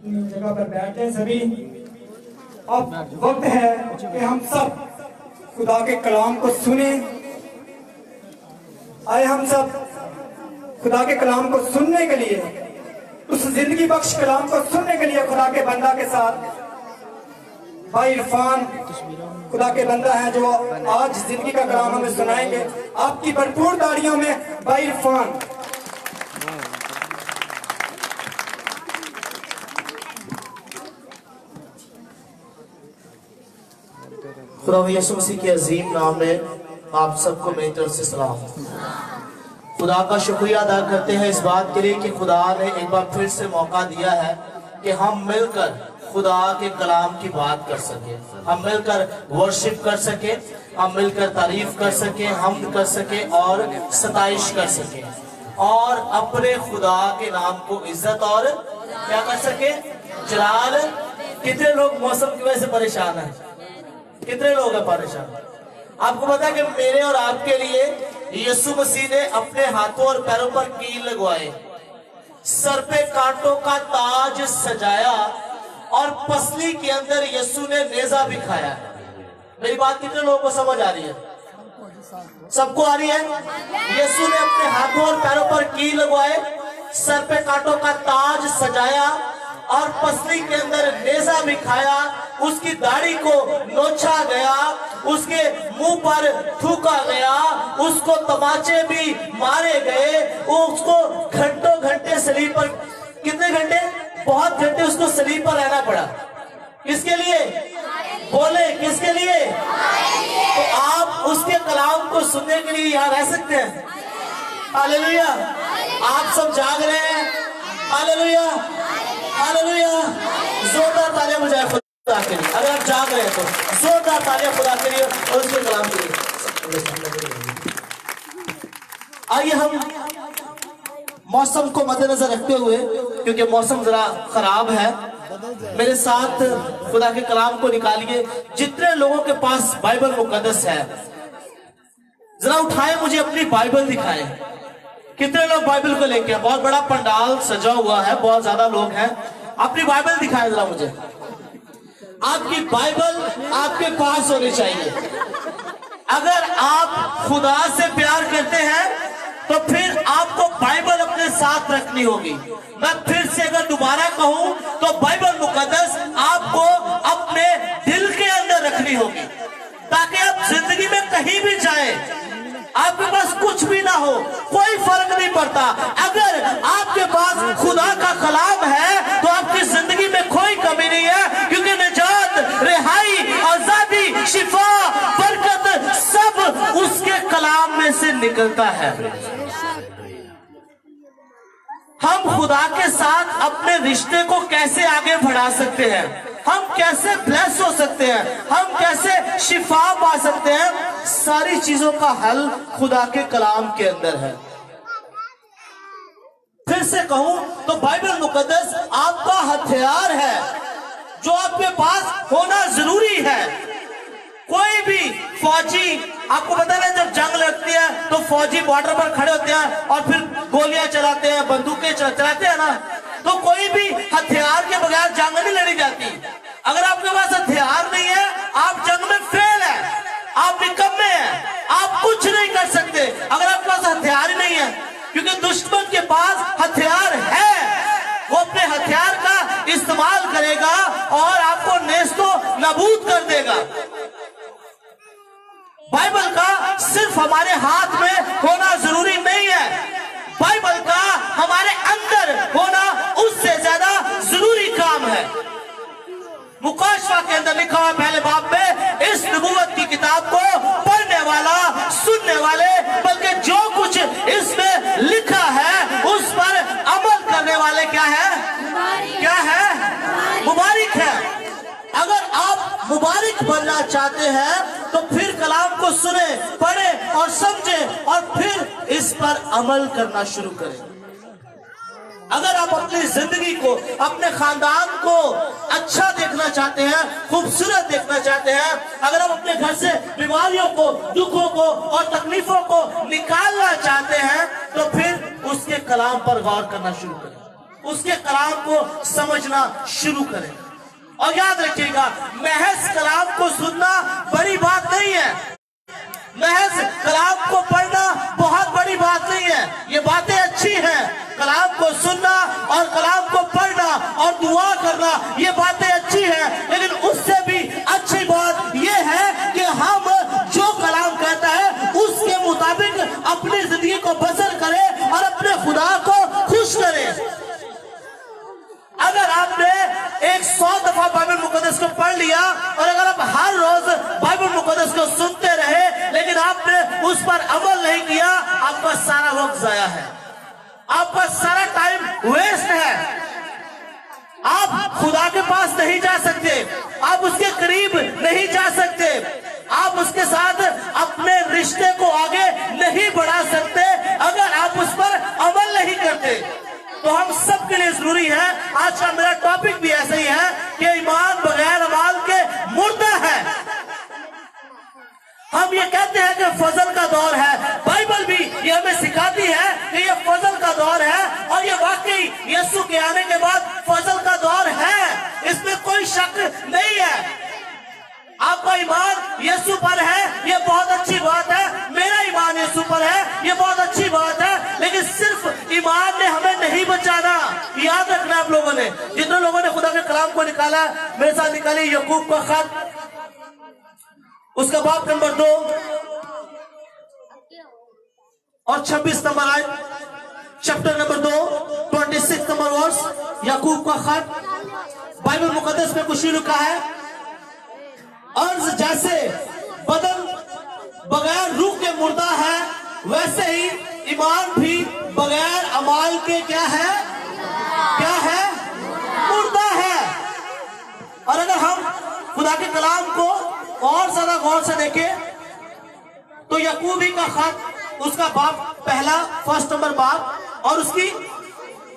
जगह पर बैठे हैं सभी। अब वक्त है कि हम सब खुदा के कलाम को सुने। आए हम सब खुदा के कलाम को सुनने के लिए, उस जिंदगी बख्श कलाम को सुनने के लिए खुदा के बंदा के साथ भाई इरफान खुदा के बंदा है जो आज जिंदगी का कलाम हमें सुनाएंगे। आपकी भरपूर तालियों में भाई इरफान। खुदा यीशु मसीह के अजीम नाम में आप सबको मेरी तरफ से सलाम। खुदा का शुक्रिया अदा करते हैं इस बात के लिए कि खुदा ने एक बार फिर से मौका दिया है कि हम मिलकर खुदा के कलाम की बात कर सके, हम मिलकर वर्शिप कर सके, हम मिलकर तारीफ कर सके, हमद कर सके और सताइश कर सके और अपने खुदा के नाम को इज्जत और क्या कर सके, जलाल। कितने लोग मौसम की वजह से परेशान हैं? कितने लोग हैं परेशान? आपको पता है कि मेरे और आपके लिए यीशु मसीह ने अपने हाथों और पैरों पर कील लगवाए, सर पे कांटों का ताज सजाया और पसली के अंदर यीशु ने नेजा भी खाया। मेरी बात कितने लोगों को समझ आ रही है? सबको आ रही है? यीशु ने अपने हाथों और पैरों पर कील लगवाए, सर पे कांटों का ताज सजाया और पसली के अंदर नेजा भी खाया। उसकी दाढ़ी को नोचा गया, उसके मुंह पर थूका गया, उसको तमाचे भी मारे गए, उसको घंटों घंटे सलीब पर, कितने घंटे? बहुत घंटे उसको सलीब पर रहना पड़ा। किसके लिए? बोले किसके लिए? तो आप उसके कलाम को सुनने के लिए यहाँ रह सकते हैं। हालेलुया। आप सब जाग रहे हैं। Hallelujah, hallelujah. जोरदार तालियां बजाएं खुदा के लिए। अगर आप जाग रहे हैं तो जोरदार तालियां खुदा के लिए और उसके कलाम के लिए। आइए हम मौसम को मद्देनजर रखते हुए, क्योंकि मौसम जरा खराब है, मेरे साथ खुदा के कलाम को निकालिए। जितने लोगों के पास बाइबल मुकद्दस है जरा उठाए, मुझे अपनी बाइबल दिखाएं। कितने लोग बाइबल को लेके? बहुत बड़ा पंडाल सजा हुआ है, बहुत ज्यादा लोग हैं। अपनी बाइबल दिखाएं जरा मुझे। आपकी बाइबल आपके पास होनी चाहिए। अगर आप खुदा से प्यार करते हैं तो फिर आपको बाइबल अपने साथ रखनी होगी। मैं फिर से अगर दोबारा कहूं तो बाइबल मुकद्दस आपको अपने दिल के अंदर रखनी होगी, ताकि आप जिंदगी में कहीं भी जाएं, आपके पास कुछ भी ना हो, कोई फर्क नहीं पड़ता। अगर आपके पास खुदा का कलाम है तो आपकी जिंदगी में कोई कमी नहीं है, क्योंकि निजात, रिहाई, आजादी, शिफा, बरकत सब उसके कलाम में से निकलता है। हम खुदा के साथ अपने रिश्ते को कैसे आगे बढ़ा सकते हैं, हम कैसे ब्लेस हो सकते हैं, हम कैसे शिफा पा सकते हैं, सारी चीजों का हल खुदा के कलाम के अंदर है। फिर से कहूं तो बाइबल मुकद्दस आपका हथियार है जो आपके पास होना जरूरी है। कोई भी फौजी, आपको पता है जब जंग लगती है तो फौजी बॉर्डर पर खड़े होते हैं और फिर गोलियां चलाते हैं, बंदूकें चलाते हैं ना, तो कोई भी हथियार के बगैर जंग नहीं लड़ी जाती। अगर आपके पास हथियार नहीं है, आप जंग में फेल है, आप निकम्मे हैं, आप कुछ नहीं कर सकते अगर आपके पास हथियार ही नहीं है। क्योंकि दुश्मन के पास हथियार है, वो अपने हथियार का इस्तेमाल करेगा और आपको नेस्तो नाबूद कर देगा। बाइबल का सिर्फ हमारे हाथ में होना जरूरी नहीं है, बाइबल का हमारे अंदर होना उससे ज्यादा जरूरी काम है। मुकाशवा के अंदर लिखा हुआ पहले बाब में, इस नबूवत की किताब को पढ़ने वाला, सुनने वाले, बल्कि जो कुछ इसमें लिखा है उस पर अमल करने वाले क्या है? क्या है? मुबारक है। अगर आप मुबारक बनना चाहते हैं तो फिर कलाम को सुने, पढ़े और समझे और फिर इस पर अमल करना शुरू करें। अगर आप अपनी जिंदगी को, अपने खानदान को अच्छा देखना चाहते हैं, खूबसूरत देखना चाहते हैं, अगर आप अपने घर से बीमारियों को, दुखों को और तकलीफों को निकालना चाहते हैं तो फिर उसके कलाम पर गौर करना शुरू करें। اس کے کلام کو سمجھنا شروع کریں. اور یاد رکھیے گا محض کلام کو سننا بڑی بات نہیں ہے, محض کلام کو پڑھنا بہت بڑی بات نہیں ہے. یہ باتیں اچھی ہیں, کلام کو سننا اور کلام کو پڑھنا اور دعا کرنا یہ باتیں اچھی ہیں, لیکن اس سے بھی اچھی بات یہ ہے کہ ہم جو کلام کہتا ہے اس کے مطابق اپنی زندگی کو بسر کریں اور اپنے خدا کو خوش کریں. اگر آپ نے 100 دفعہ بائبل مقدس کو پڑھ لیا اور اگر آپ ہر روز بائبل مقدس کو سنتے رہے لیکن آپ نے اس پر عمل نہیں کیا, آپ کا سارا وقت ضائع ہے, آپ کا سارا ٹائم ویسٹ ہے. آپ خدا کے پاس نہیں جا سکتے, آپ اس کے قریب نہیں جا سکتے, آپ اس کے ساتھ اپنے رشتے کو آگے نہیں بڑھا سکتے اگر آپ اس پر عمل نہیں کرتے. تو ہم سب کے لیے ضروری ہے, آج کا میرا ٹاپک بھی ایسا ہی ہے کہ ایمان بغیر اعمال کے مردہ ہے. ہم یہ کہتے ہیں کہ فضل کا دور ہے, بائبل بھی یہ ہمیں سکھاتی ہے کہ یہ فضل کا دور ہے, اور یہ واقعی یسوع کے آنے کے بعد فضل کا دور ہے, اس میں کوئی شک نہیں ہے. آپ کا ایمان یسوع پر ہے یہ بہت اچھی بات ہے, میرا ایمان یسوع پر ہے یہ بہت اچھی بات ہے, لیکن صرف ایمان نے ہمیں نہیں بچانا. یاد رکھنا آپ لوگوں نے, جتنے لوگوں نے خدا کے کلام کو نکالا میرے ساتھ نکالی یعقوب کا خط, اس کا باب نمبر 2 اور 26 نمبر آیت, چیپٹر نمبر 2 26 نمبر ورس, یعقوب کا خط. بائبل مقدس میں کچھ لکھا ہے, عرض جیسے بدن بغیر روح کے مردہ ہے ویسے ہی ایمان بھی بغیر اعمال کے کیا ہے, کیا ہے, مردہ ہے. اور اگر ہم خدا کے کلام کو اور زیادہ غور سے دیکھیں تو یعقوبی کا خط اس کا باب پہلا 1 نمبر باب اور اس کی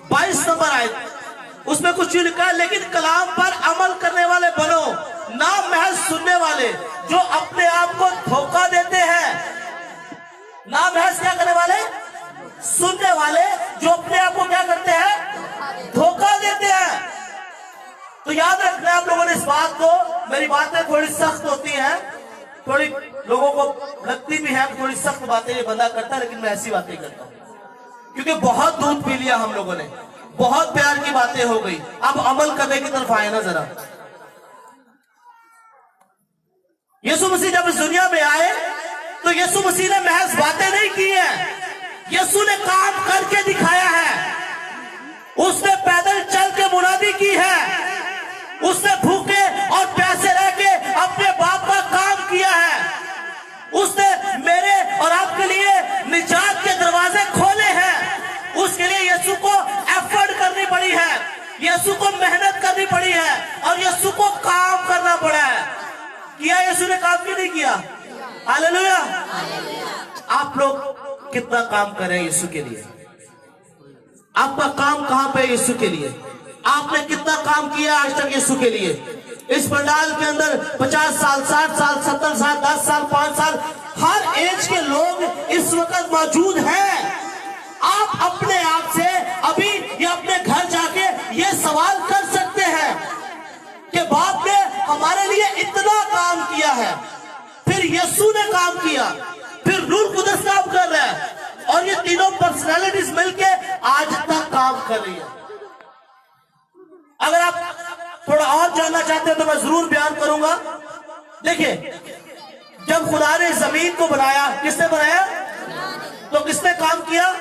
22 نمبر آیت, اس میں کچھ لکھا ہے, لیکن کلام پر عمل کرنے والے بنو, نہ محض سننے والے جو اپنے آپ کو دھوکہ دیتے ہیں. نہ محض کیا کرنے والے, سننے والے جو اپنے آپ کو کیا کرتے ہیں, دھوکہ دیتے ہیں. تو یاد رکھنا آپ لوگوں نے اس بات کو, میری باتیں تھوڑی سخت ہوتی ہیں, تھوڑی لوگوں کو لگتی بھی ہیں تھوڑی سخت باتیں یہ بندہ کرتا ہے, لیکن میں ایسی باتیں کرتا ہوں کیونکہ بہت دودھ پی لیا ہم لوگوں نے, بہت پیار کی باتیں ہو گئی, اب عمل کرنے کی طرف آئے نا ذرا. یسوع مسیح جب اس دنیا میں آئے تو یسوع مسیح نے محض باتیں نہیں کی ہیں, یسوع نے کام کر کے دکھایا ہے. اس نے پیدل چل کے منادی کی ہے, اس نے بھوکے اور پیاسے رہ کے اپنے باپ کا کام کیا ہے, اس نے میرے اور آپ کے لیے نجات کے دروازے کھولے ہیں. اس کے لیے یسوع کو ایفرٹ کرنی پڑی ہے, یسوع کو محنت کرنی پڑی ہے اور یسوع کو کام کرنا پڑا ہے. کیا یسوع نے کام کی نہیں کیا؟ ہاللیلویا. آپ لوگ کتنا کام کر رہے ہیں یسوع کے لیے؟ آپ کا کام کہاں پہ یسوع کے لیے؟ آپ نے کتنا کام کیا آج تک یسوع کے لیے؟ اس پنڈال کے اندر 50 سال 60 سال 70 سال 10 سال 5 سال ہر ایج کے لوگ اس وقت موجود ہیں. آپ اپنے آپ سے ابھی یا اپنے گھر جا کے یہ سوال کر سکتے ہیں کہ باپ نے ہمارے لیے اتنا کام کیا ہے, پھر یسوع نے کام کیا, پھر روح القدس کام کر رہا ہے, اور یہ تینوں پرسنالٹیز مل کے آج تک کام کر رہی ہے. اگر آپ تھوڑا اور جاننا چاہتے ہیں تو میں ضرور بیان کروں گا. دیکھیں, جب خدا نے زمین کو بنایا, کس نے بنایا؟ تو کس نے کام کیا؟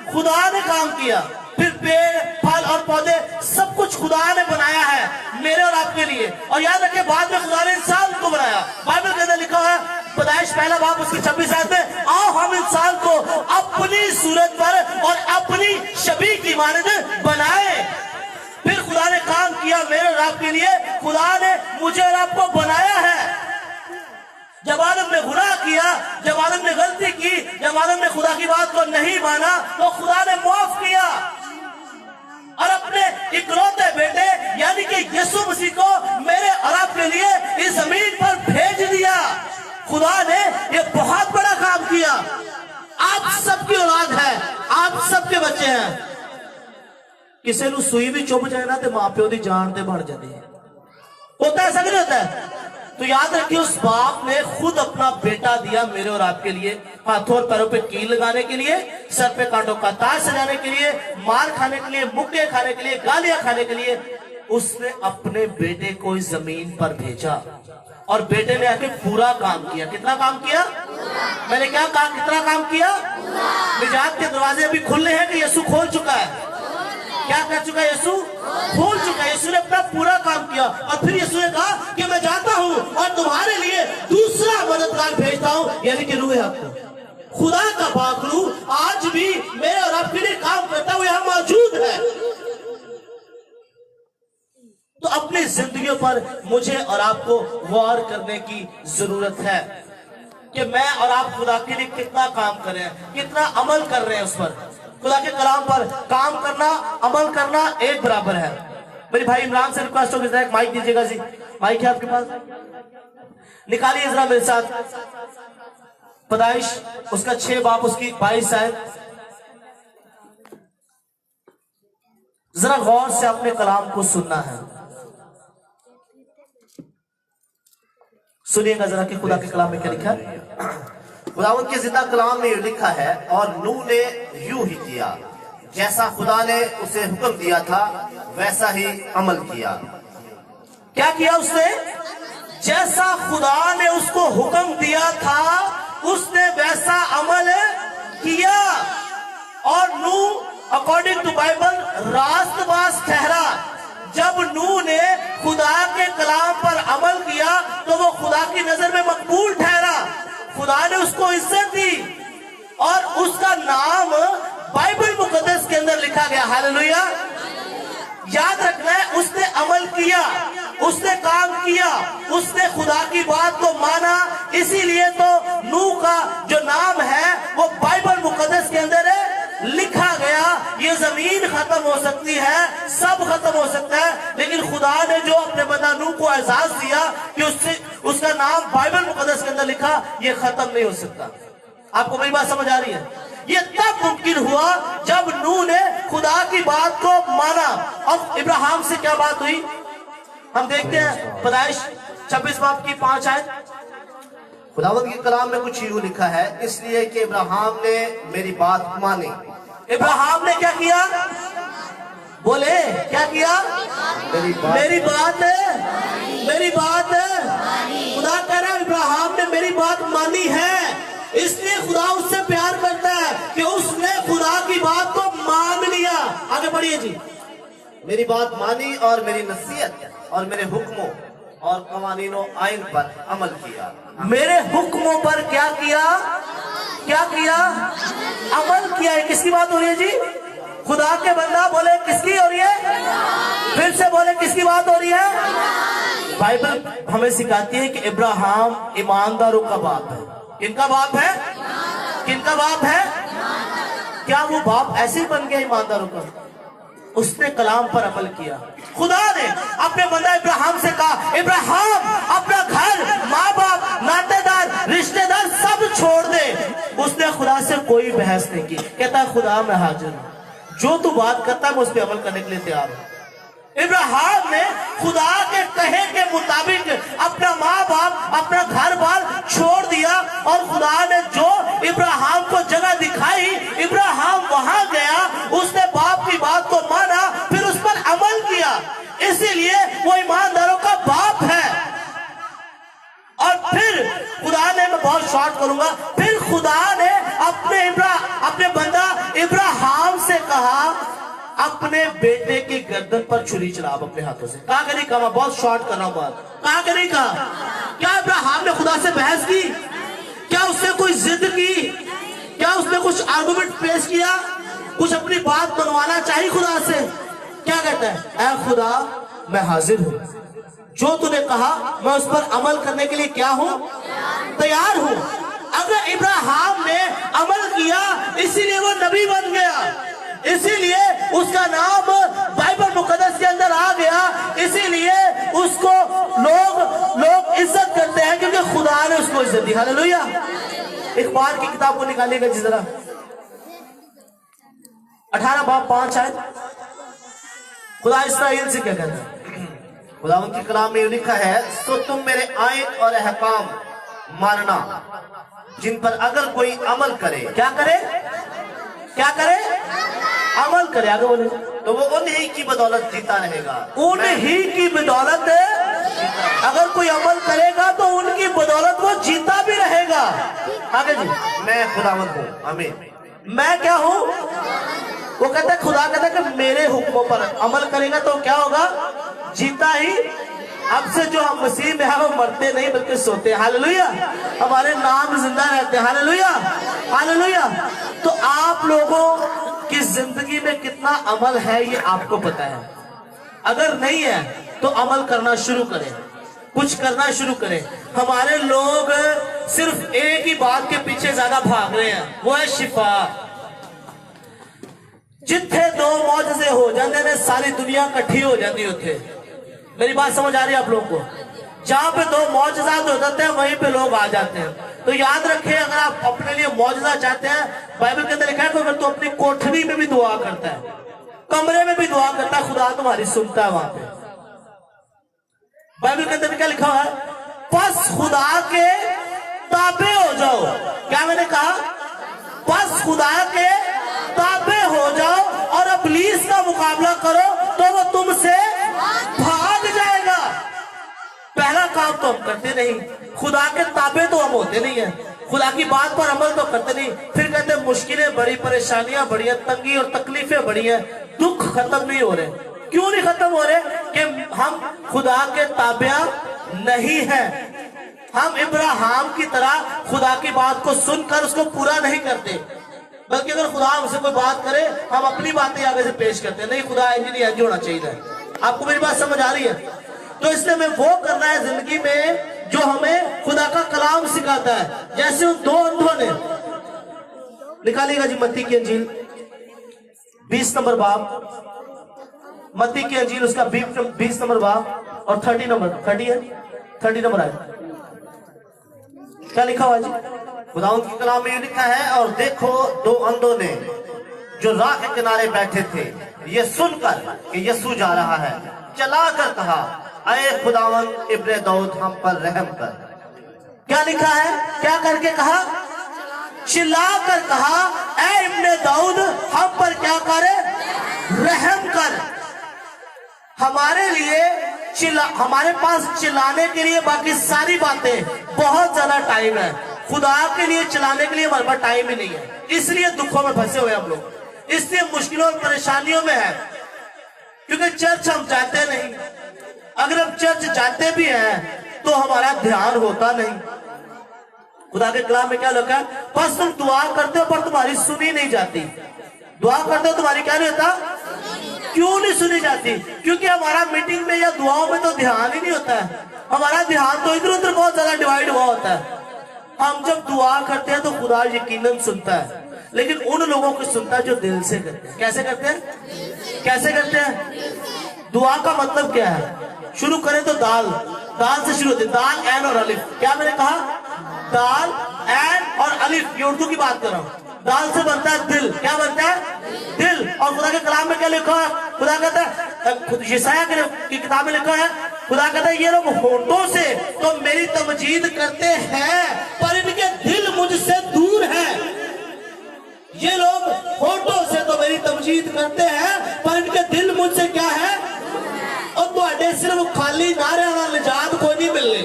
خدا نے کام کیا. پھر پیڑ پھل اور پودے سب کچھ خدا نے بنایا ہے میرے اور آپ کے لیے. اور یاد رکھیں بعد میں خدا نے انسان کو بنایا. بائبل کے اندر لکھا ہے پیدائش پہلا باب اس کی 26 آیت میں, آؤ ہم انسان کو اپنی صورت پر اور اپنی شبیہ کی مانند بنائے. پھر خدا نے کام کیا میرے اور آپ کے لیے, خدا نے مجھے اور آپ کو بنایا ہے. جب آدم نے گناہ کیا, جب آدم نے غلطی کی, جب آدم نے خدا کی بات کو نہیں مانا تو خدا نے معاف کیا اور اپنے اکلوتے بیٹے یعنی کہ یسوع مسیح کو میرے اور آپ کے لیے اس زمین پر بھیج دیا. خدا نے یہ بہت بڑا کام کیا. آپ سب کی اولاد ہے, آپ سب کے بچے ہیں. किसी को सुई भी चुभ जाए ना तो मां प्यो की जान ते बढ़ जाती है। होता है, ऐसा नहीं होता है? तो याद रखिए उस बाप ने खुद अपना बेटा दिया मेरे और आपके लिए, हाथों और पैरों पे कील लगाने के लिए, सर पे कांटों का ताज सजाने के लिए, मार खाने के लिए, मुक्के खाने के लिए, गालियां खाने के लिए उसने अपने बेटे को इस जमीन पर भेजा और बेटे ने आके पूरा काम किया। कितना काम किया? मैंने क्या कहा? कितना काम किया? निजात के दरवाजे अभी खुले हैं कि यीशु खोल चुका है? क्या कर चुका है? यीशु खोल चुका है। यीशु ने अपना पूरा काम किया और फिर यीशु ने कहा कि मैं जाता हूं और तुम्हारे लिए दूसरा मददगार भेजता हूं, यानी कि रूह हक। खुदा का बाखलू आज भी मेरे और आपके लिए काम करता हुआ यहां मौजूद है। तो अपनी जिंदगियों पर मुझे और आपको गौर करने की जरूरत है कि मैं और आप खुदा के लिए कितना काम कर रहे हैं, कितना अमल कर रहे हैं उस पर। खुदा के कलाम पर काम करना, अमल करना एक बराबर है। मेरे भाई इमरान से रिक्वेस्ट होगी, जरा एक माइक दीजिएगा जी। माइक है आपके पास? निकालिए जरा मेरे साथ पैदाइश उसका 6 बाप उसकी 22 आयत। जरा गौर से अपने कलाम को सुनना है, सुनिएगा जरा कि खुदा के कलाम में क्या लिखा है। खुदावंद के जिंदा कलाम में लिखा है, और नूह ने यूं ही किया जैसा खुदा ने उसे हुक्म दिया था, वैसा ही अमल किया। क्या किया उसने? जैसा खुदा ने उसको हुक्म दिया था उसने वैसा अमल किया। और नूह अकॉर्डिंग टू बाइबल रास्तबाज ठहरा। जब नूह ने खुदा के कलाम पर अमल किया तो वो खुदा की नजर में मकबूल ठहरा। खुदा ने उसको इज्जत दी और उसका नाम बाइबल मुकद्दस के अंदर लिखा गया। हालेलुया। याद रखना है, उसने अमल किया, उसने काम किया, उसने खुदा की बात को माना, इसीलिए तो नूह का जो नाम है वो बाइबल मुकद्दस के अंदर लिखा गया। ये जमीन खत्म हो सकती है, सब खत्म हो सकता है, लेकिन खुदा ने जो अपने बंदा नूह को एहसास दिया कि उसका नाम बाइबल मुकद्दस के अंदर लिखा, ये खत्म नहीं हो सकता। आपको मेरी बात समझ आ रही है? ये तब मुमकिन हुआ जब नूह ने खुदा की बात को माना। अब इब्राहिम से क्या बात हुई हम देखते हैं। पैदाइश 26 बाब की 5 आयत। खुदावंद के कलाम में कुछ यूं लिखा है, इसलिए कि इब्राहिम ने मेरी बात मानी। इब्राहिम ने क्या किया? बोले क्या किया? मेरी बात मेरी बात खुदा कह रहा है इब्राहिम ने मेरी बात मानी है। इसलिए खुदा उससे प्यार करता है कि उसने खुदा की बात को मान लिया। आगे बढ़िए जी। मेरी बात मानी और मेरी नसीहत और मेरे हुक्मों और कवानीनों आइन पर अमल किया। मेरे हुक्मों पर क्या किया? क्या किया? अमल किया है। किसकी बात हो रही है जी? खुदा के बंदा बोले किसकी हो रही है? फिर से बोले किसकी बात हो रही है? बाइबल हमें सिखाती है कि इब्राहिम ईमानदारों का बाप है। किनका बाप है? किनका बाप है? क्या वो बाप ऐसे ही बन गया ईमानदारों का? उसने कलाम पर अमल किया। खुदा ने अपने बंदा इब्राहिम से कहा, इब्राहिम अपना घर, माँ बाप, नातेदार, रिश्तेदार सब छोड़ दे। उसने खुदा से कोई बहस नहीं की। कहता खुदा मैं हाजिर हूं, जो तू बात करता है मैं उस पर अमल करने के लिए तैयार हूं। इब्राहिम ने खुदा के कहे के मुताबिक अपना माँ बाप, अपना घर बार छोड़ दिया और खुदा ने जो इब्राहिम को जगह दिखाई, इब्राहिम वहां गया, उसने बाप की बात को माना, फिर उस पर अमल किया। इसीलिए वो ईमानदारों का बाप है। और फिर खुदा ने, मैं बहुत शॉर्ट करूंगा, फिर खुदा ने अपने बंदा इब्राहिम से कहा अपने बेटे की गर्दन पर छुरी चला अपने हाथों से। कहा नहीं कहा, मैं बहुत शॉर्ट कर रहा हूं बात। कहा नहीं कहा? क्या इब्राहिम ने खुदा से बहस की? क्या उसने कोई जिद की? क्या उसने कुछ आर्गुमेंट पेश किया? कुछ अपनी बात मनवाना चाहिए खुदा से? क्या कहता है? ऐ खुदा मैं हाजिर हूं, जो तूने कहा मैं उस पर अमल करने के लिए क्या हूं? तैयार हूं। अगर इब्राहिम ने अमल किया इसीलिए वो नबी बन गया, इसीलिए उसका नाम बाइबल मुकद्दस के अंदर आ गया, इसीलिए उसको लोग इज्जत करते हैं क्योंकि खुदा ने उसको इज्जत दी। हालेलुया। इकबाल की किताब को निकालिएगा जी जरा, 18 बाब 5 आयत। खुदा इसराइल से क्या कहता है? खुदा उनके कलाम में लिखा है, तो तुम मेरे आयत और अहकाम मानना, जिन पर अगर कोई अमल करे। क्या करे? क्या करे? अमल करे। आगे बोले। तो वो उन्हीं की बदौलत जीता रहेगा। उन्हीं की बदौलत अगर कोई अमल करेगा तो उनकी बदौलत वो जीता भी रहेगा। आगे जी। मैं खुदावंद हूँ। आमीन। मैं क्या हूँ? वो कहता है, खुदा कहता है कि मेरे हुक्मों पर अमल करेगा तो क्या होगा? जीता ही। अब से जो हम मसीह में हैं वो मरते नहीं बल्कि सोते हैं। हालेलुया। हमारे नाम जिंदा रहते हैं। Hallelujah, hallelujah. तो आप लोगों की जिंदगी में कितना अमल है ये आपको पता है। अगर नहीं है तो अमल करना शुरू करें, कुछ करना शुरू करें। हमारे लोग सिर्फ एक ही बात के पीछे ज्यादा भाग रहे हैं, वो है शिफा। जिथे दो मौजज़े हो जाते ने सारी दुनिया इकट्ठी हो जाती होते। मेरी बात समझ आ रही है आप लोगों को? जहां पे दो मौजज़ात हो जाते हैं वहीं पे लोग आ जाते हैं। तो याद रखें, अगर आप अपने लिए मौजज़ा चाहते हैं, बाइबल के अंदर लिखा है कि तो अपनी कोठरी में भी दुआ करता है, कमरे में भी दुआ करता है, खुदा तुम्हारी सुनता है वहां पे। बाइबल के अंदर क्या लिखा हुआ है? बस खुदा के ताबे हो जाओ। क्या मैंने कहा? बस खुदा के ताबे हो जाओ और इब्लीस का मुकाबला करो तो वो तुमसे भाग जाएगा। पहला काम तो हम करते नहीं, खुदा के ताबे तो हम होते नहीं है, खुदा की बात पर अमल तो करते नहीं। फिर कहते हैं मुश्किलें बड़ी, परेशानियां बड़ी है, तंगी और तकलीफें बड़ी है, दुख खत्म नहीं हो रहे। क्यों नहीं खत्म हो रहे? कि हम खुदा के ताबिया नहीं हैं। हम इब्राहिम की तरह खुदा की बात को सुनकर उसको पूरा नहीं करते, बल्कि अगर खुदा हमसे कोई बात करे हम अपनी बातें आगे से पेश करते हैं। नहीं, खुदा इंजीनियर होना चाहिए। आपको मेरी बात समझ आ रही है? तो इसलिए हमें वो करना है जिंदगी में जो हमें खुदा का कलाम सिखाता है। जैसे उन दो अंधों ने, निकालिएगा जी मत्ती की अंजील 20 नंबर बाब, मत्ती की अंजील उसका 20 नंबर बाब और 30 नंबर आए। क्या लिखा हुआ जी? खुदा उनके कलाम में लिखा है, और देखो दो अंधों ने जो राह के किनारे बैठे थे, ये सुनकर कि यीशु जा रहा है, चला कर कहा, अये खुदावंद इब्ने दाऊद हम पर रहम कर। क्या लिखा है? क्या करके कहा? चिल्ला कर कहा, ऐ इब्ने दाऊद हम पर क्या करे? रहम कर। हमारे लिए हमारे पास चिल्लाने के लिए बाकी सारी बातें बहुत ज्यादा टाइम है, खुदा के लिए चिल्लाने के लिए हमारे पास टाइम ही नहीं है। इसलिए दुखों में फंसे हुए हम लोग, इसलिए मुश्किलों और परेशानियों में है, क्योंकि चर्च हम जाते नहीं। अगर हम चर्च जाते भी हैं तो हमारा ध्यान होता नहीं। खुदा के कलाम में क्या लिखा है? बस तुम दुआ करते हो पर तुम्हारी सुनी नहीं जाती। दुआ करते हो तुम्हारी क्या नहीं होता? क्यों नहीं सुनी जाती? क्योंकि हमारा मीटिंग में या दुआओं में तो ध्यान ही नहीं होता है। हमारा ध्यान तो इधर उधर बहुत ज्यादा डिवाइड हुआ होता है। हम जब दुआ करते हैं तो खुदा यकीनन सुनता है, लेकिन उन लोगों को सुनता है जो दिल से करते हैं। कैसे करते हैं? कैसे करते हैं? दुआ का मतलब क्या है? शुरू करें तो दाल से शुरू होती है, दाल एन और अलिफ। क्या मैंने कहा? दाल एन और अलिफ। ये उर्दू की बात कर रहा हूं। दाल से बनता है दिल। क्या बनता है? दिल। और खुदा के कलाम में क्या लिखा है? खुदा कहता है, यशायाह की किताब में लिखा है, खुदा कहता है ये लोग होठों से तो मेरी तमजीद करते हैं पर इनके दिल मुझसे दूर है। ये लोग होठों से तो मेरी तमजीद करते हैं पर इनके दिल मुझसे क्या है? और तुहाडे सिर्फ खाली नारे नाल निजात कोई नहीं मिलनी।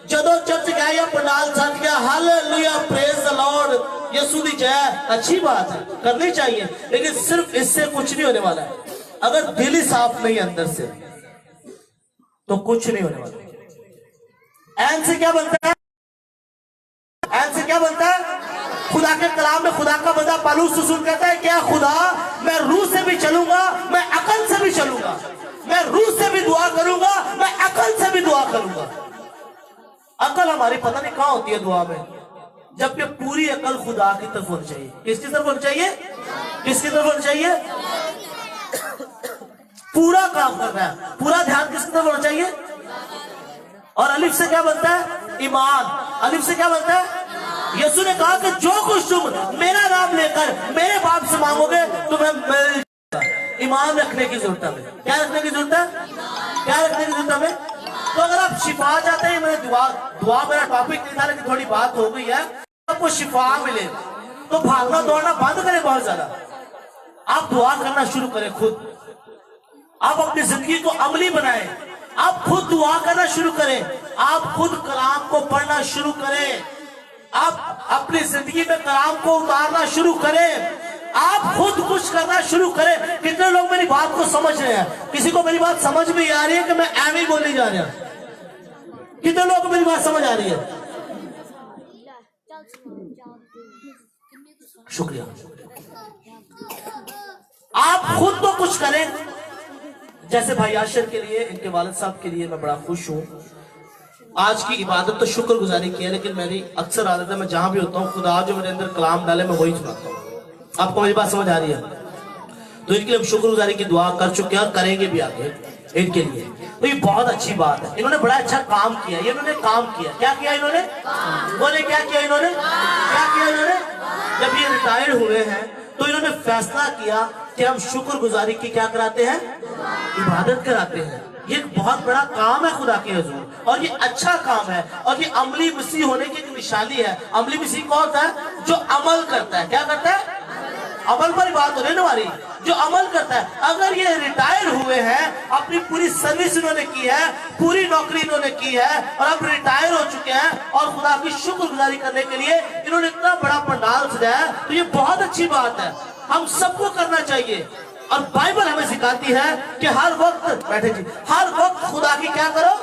जदों चर्च गया या पंडाल सज गया, हालेलुया प्रेज द लॉर्ड, यीशु दी जय, अच्छी बात है, करनी चाहिए, लेकिन सिर्फ इससे कुछ नहीं होने वाला है। अगर दिल ही साफ नहीं अंदर से तो कुछ नहीं होने वाला। एन से क्या बनता है? एन से क्या बनता है? खुदा के कलाम में खुदा का बंदा पौलुस रसूल कहता है, क्या खुदा मैं रूह से भी चलूंगा, मैं अकल से भी चलूंगा, मैं रूह से भी दुआ करूंगा, मैं अकल से भी दुआ करूंगा। अकल हमारी पता नहीं कहां होती है दुआ में, जबकि पूरी अकल खुदा की तरफ होनी चाहिए। किसकी तरफ होनी चाहिए? किसकी तरफ होनी चाहिए? पूरा काम करना है, पूरा ध्यान किसकी तरफ होना चाहिए? और अलिफ से क्या बनता है? ईमान। अलिफ से क्या बनता है? यीशु ने कहा कि जो कुछ तुम मेरा नाम लेकर मेरे बाप से मांगोगे तुम्हें मिल जाएगा। ईमान रखने की जरूरत है हमें। क्या रखने की जरूरत है? क्या रखने की जरूरत है हमें? तो अगर आप शिफा चाहते हैं, मेरे दुआ मेरा टॉपिक नहीं था लेकिन थोड़ी बात हो गई है, आपको शिफा मिले तो भागना दौड़ना बंद करें बहुत ज्यादा। आप दुआ करना शुरू करें खुद, आप अपनी जिंदगी को अमली बनाएं, आप खुद दुआ करना शुरू करें, आप खुद कलाम को पढ़ना शुरू करें, आप अपनी जिंदगी में कलाम को उतारना शुरू करें, आप खुद कुछ करना शुरू करें। कितने लोग मेरी बात को समझ रहे हैं? किसी को मेरी बात समझ में आ रही है कि मैं एम ही बोलने जा रहा हूं? कितने लोगों को मेरी बात समझ आ रही है? शुक्रिया। आप खुद तो कुछ करें। जैसे भाई आशर के लिए, इनके वालिद साहब के लिए मैं बड़ा खुश हूं। आज की इबादत तो शुक्रगुजारी की है, लेकिन मेरी अक्सर आदत है, मैं जहां भी होता हूं खुदा जो मेरे अंदर कलाम डाले मैं वही सुनाता हूं। आपको मेरी बात समझ आ रही है? तो इनके लिए हम शुक्रगुजारी की दुआ कर चुके हैं और करेंगे भी आगे इनके लिए। तो ये बहुत अच्छी बात है, इन्होंने बड़ा अच्छा काम किया। ये इन्होंने काम किया, क्या किया इन्होंने? बोले क्या किया इन्होंने? क्या किया इन्होंने? जब ये रिटायर्ड हुए हैं तो इन्होंने फैसला किया कि हम शुक्रगुजारी की क्या कराते हैं? इबादत कराते हैं। ये एक बहुत बड़ा काम है खुदा के हुजूर, और ये अच्छा काम है, और ये अमली मसीह होने की एक निशानी है। अमली मसीह कौन होता है? जो अमल करता है। क्या करता है? अमल पर बात हो रही है हमारी, जो अमल करता है। अगर ये रिटायर हुए हैं, अपनी पूरी सर्विस इन्होंने की है, पूरी नौकरी इन्होंने की है और अब रिटायर हो चुके हैं और खुदा की शुक्रगुजारी करने के लिए इन्होंने इतना बड़ा पंडाल सजाया, तो ये बहुत अच्छी बात है, हम सबको करना चाहिए। और बाइबल हमें सिखाती है कि हर वक्त, बैठे जी, हर वक्त खुदा की क्या करो?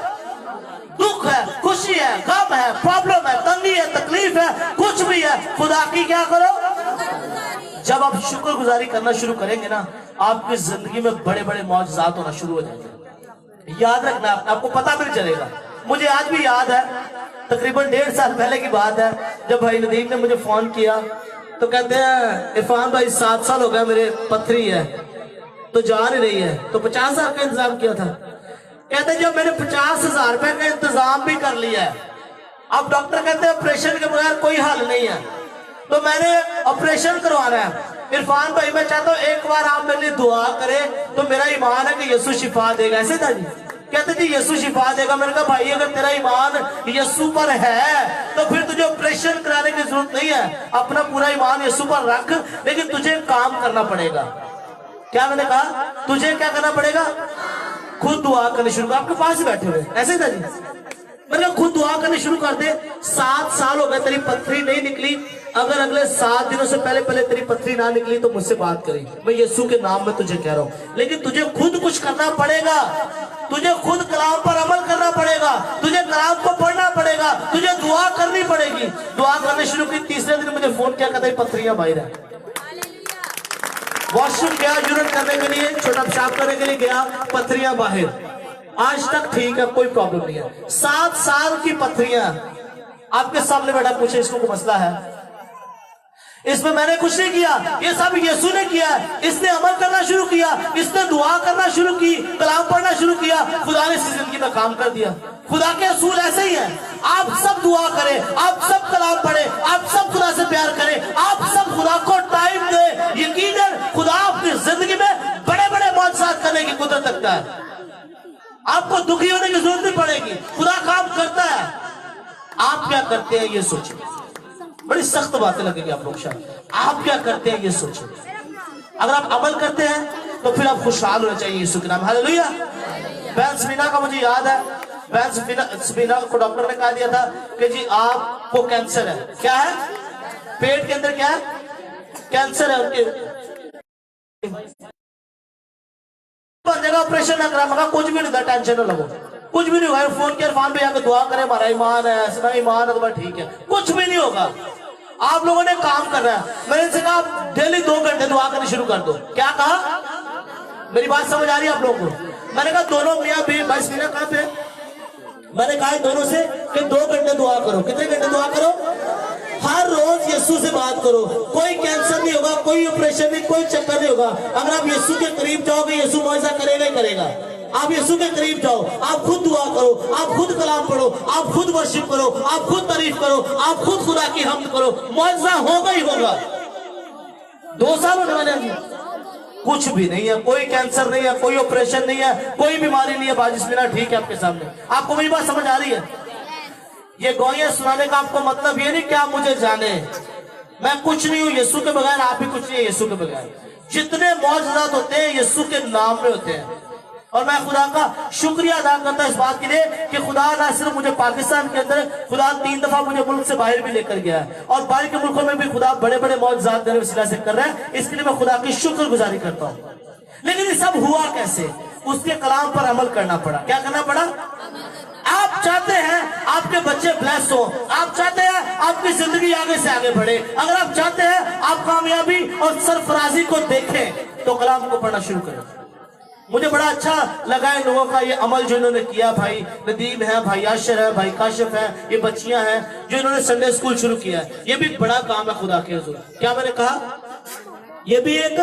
दुख है, खुशी है, गम है, प्रॉब्लम है, तंगी है, तकलीफ है, कुछ भी है, खुदा की क्या करो? जब आप शुक्रगुजारी करना शुरू करेंगे ना, आपकी जिंदगी में बड़े बड़े मौजज़ात होना शुरू हो जाएंगे। याद रखना, आपको पता भी नहीं चलेगा। मुझे आज भी याद है, तकरीबन 1.5 साल पहले की बात है, जब भाई नदीम ने मुझे फोन किया तो कहते हैं इरफान भाई 7 साल हो गए मेरे पथरी है तो जा नहीं रही है, तो 50,000 का इंतजाम किया था। कहते जब मैंने 50,000 रुपए का इंतजाम भी कर लिया है, अब डॉक्टर कहते हैं ऑपरेशन के बगैर कोई हल नहीं है, तो मैंने ऑपरेशन करवाना है। इरफान भाई मैं चाहता हूँ एक बार आप मेरे लिए दुआ करें, तो मेरा ईमान है कि यीशु शिफा देगा। ऐसे था जी, कहते जी यीशु शिफा देगा। मैंने कहा भाई अगर तेरा ईमान यीशु पर है तो फिर तुझे ऑपरेशन कराने की जरूरत नहीं है, अपना पूरा ईमान यीशु पर रख, लेकिन तुझे काम करना पड़ेगा। क्या मैंने कहा? तुझे क्या करना पड़ेगा? खुद दुआ करनी शुरू कर। आपके पास ही बैठे हुए ऐसे था जी, मैंने खुद दुआ करनी शुरू कर दे। 7 साल हो गए तेरी पथरी नहीं निकली, अगर अगले 7 दिनों से पहले तेरी पथरी ना निकली तो मुझसे बात करी, मैं यीशु के नाम में तुझे कह रहा हूं। लेकिन तुझे खुद कुछ करना पड़ेगा, तुझे खुद कलाम पर अमल करना पड़ेगा, तुझे कलाम को पढ़ना पड़ेगा, तुझे दुआ करनी पड़ेगी। दुआ करने शुरू की, तीसरे दिन मुझे फोन किया, कहता पथरियां बाहर है। वॉशरूम गया यूरिन करने के लिए, छोटा पेशाब करने के लिए गया, पथरियां बाहर, आज तक ठीक है, कोई प्रॉब्लम नहीं है। 7 साल की पथरियां आपके सामने बैठा, पूछे इसको कोई मसला है? इसमें मैंने कुछ नहीं किया, ये सब यीशु ने किया। इसने अमल करना शुरू किया, इसने दुआ करना शुरू की, कलाम पढ़ना शुरू किया, खुदा ने इस जिंदगी में काम कर दिया। खुदा के असूल ऐसे ही हैं। आप सब दुआ करें, आप सब कलाम पढ़ें, आप सब खुदा से प्यार करें, आप सब खुदा को टाइम दें। यकीनन खुदा अपनी जिंदगी में बड़े बड़े मौजज़ात करने की कुदरत रखता है। आपको दुखी होने की जरूरत नहीं पड़ेगी, खुदा काम करता है। आप क्या करते हैं ये सोचिए, बड़ी सख्त बातें लगेगी आप लोग शायद। आप क्या करते हैं ये सोचिए। अगर आप अमल करते हैं तो फिर आप खुशहाल होना चाहिए यीशु के नाम। हालेलुया। बहन समीना का मुझे याद है, बहन समीना को डॉक्टर ने कहा दिया था कि जी आपको कैंसर है। क्या है? पेट के अंदर क्या है? कैंसर है उनके। जगह ऑपरेशन ना करा, मगर कुछ भी नहीं था, टेंशन न लगो, कुछ भी नहीं होगा। फोन किया इरफान भाई आके दुआ करे, हमारा ईमान है, ऐसा ईमान है तो ठीक है, कुछ भी नहीं होगा। आप लोगों ने काम कर रहा है। मैंने इनसे कहा डेली 2 घंटे दुआ करनी शुरू कर दो। क्या कहा? मेरी बात समझ आ रही है आप लोगों को? मैंने कहा दोनों मियां भी भाई सीना कहां पे? मैंने कहा दोनों से कि 2 घंटे दुआ करो। कितने घंटे दुआ करो? हर रोज यीशु से बात करो। कोई कैंसर नहीं होगा, कोई ऑपरेशन नहीं, कोई चक्कर नहीं होगा। अगर आप यीशु के करीब जाओगे, यीशु मौजज़ा करेगा ही करेगा। आप यीशु के करीब जाओ, आप खुद दुआ करो, आप खुद कलाम पढ़ो, आप खुद वर्शिप करो, आप खुद तारीफ करो, आप खुद खुदा की हमद करो, मौजज़ा होगा ही होगा। 2 साल होने वाले हैं, कुछ भी नहीं है, कोई कैंसर नहीं है, कोई ऑपरेशन नहीं है, कोई बीमारी नहीं है। बाजिस्मिल्लाह ठीक है आपके सामने। आपको मेरी बात समझ आ रही है? ये गौइयां सुनाने का आपको मतलब ये नहीं कि आप मुझे जाने, मैं कुछ नहीं हूं यीशु के बगैर, आप भी कुछ नहीं है यीशु के बगैर। जितने मौजूदात होते हैं यीशु के नाम में होते हैं। और मैं खुदा का शुक्रिया अदा करता हूं इस बात के लिए कि खुदा ना सिर्फ मुझे पाकिस्तान के अंदर, खुदा 3 दफा मुझे मुल्क से बाहर भी लेकर गया है, और बाहर के मुल्कों में भी खुदा बड़े बड़े मौजूदात मेरे वसीला से कर रहा है। इसके लिए मैं खुदा की शुक्रगुजारी करता हूँ। लेकिन ये सब हुआ कैसे? उसके कलाम पर अमल करना पड़ा। क्या करना पड़ा? आप चाहते हैं आपके बच्चे ब्लेस हो, आप चाहते हैं आपकी जिंदगी आगे से आगे बढ़े, अगर आप चाहते हैं आप कामयाबी और सरफराजी को देखें तो कलाम को पढ़ना शुरू करें। मुझे बड़ा अच्छा लगा इन लोगों का ये अमल जो इन्होंने किया। भाई नदीम है, भाई आशिर है, भाई काशिफ है, ये बच्चियां हैं जो इन्होंने संडे स्कूल शुरू किया है। ये भी बड़ा काम है खुदा के हुजूर। क्या मैंने कहा? ये भी एक